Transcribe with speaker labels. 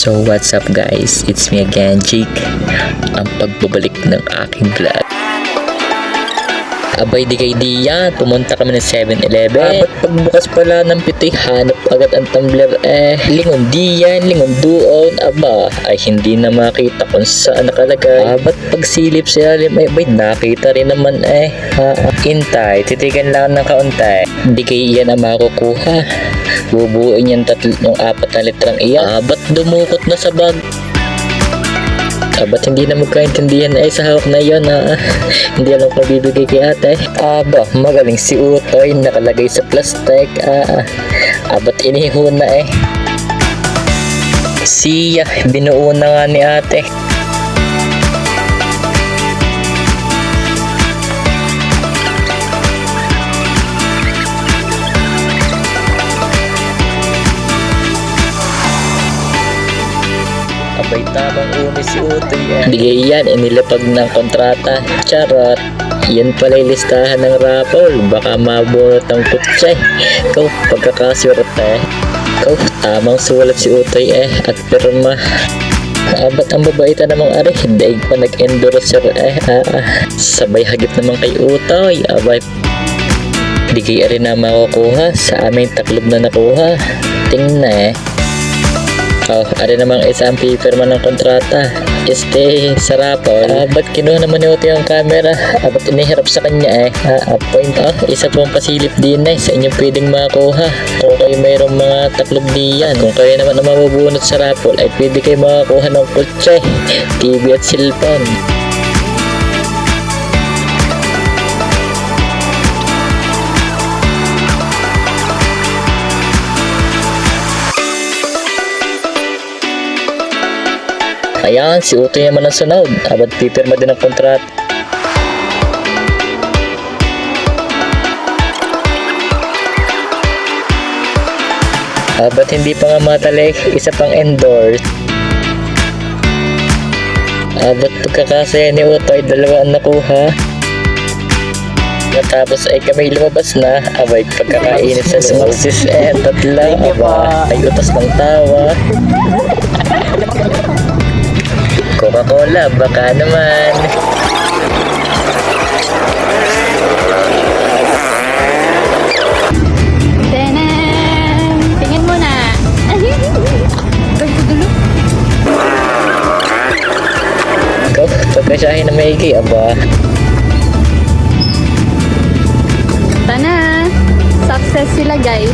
Speaker 1: So what's up guys, it's me again Jake, ang pagbabalik ng aking vlog. Abay di kay diyan, pumunta kami ng 7-Eleven. Ba't pagbukas pala ng pitoy, hanap agad ang tumbler lingon diyan, lingon doon. Aba, ay hindi na makita kung saan nakalagay. Ba't pagsilip sa ilalim, ay nakita rin naman Intay, titigan lang ng kaunti. Di kay iyan ang makukuha. Bubuuin yung 4 na litrang iyan. Ba't dumukot na sa bag? Ba't hindi na magkaintindihan sa hawak na yun hindi alam kung bibigay kay ate. Magaling si Utoy, nakalagay sa plastic. Ba't iniho na Siya, binuo na nga ni ate. Abay tamang umi si Utoy Hindi yan, inilapag ng kontrata. Charot. Yan pala listahan ng raffle. Baka mabunot ang kutse. Ikaw, pagkakaswerte. Ikaw, tamang sulat si Utoy at pirma. Ba't ang babaita namang ari? Daig pa nag-endorser Sabay hagip naman kay Utoy. Abay, di kay ari na makukuha. Sa aming taklob na nakuha. Tingnan ari namang isang paperman ng kontrata. Sa raffle. Ba't kinuha naman ni Utoy ang camera? Ba't inihirap sa kanya point isa pong pasilip din sa inyong pwedeng makuha. Kung kayo mayroong mga taklob diyan. Kung kayo naman na mabubunot sa raffle, ay pwede kayo makakuha ng kotse, TV at cellphone. Ayan, si Utoy naman ang sunod. Ba't pipirma din ang kontrat? Ba't hindi pa nga matalik? Isa pang endorse. Ba't pagkakasaya ni Utoy, 2 ang nakuha? Tapos ay kami lumabas na. Abay, pagkakainit sa sumaksis 3. Ay utas ng tawa. Coca-Cola, baka naman.
Speaker 2: Tenen! Tingin mo na.
Speaker 1: Ikaw, pagkasyahin na maigi,
Speaker 2: Tana! Success sila guys.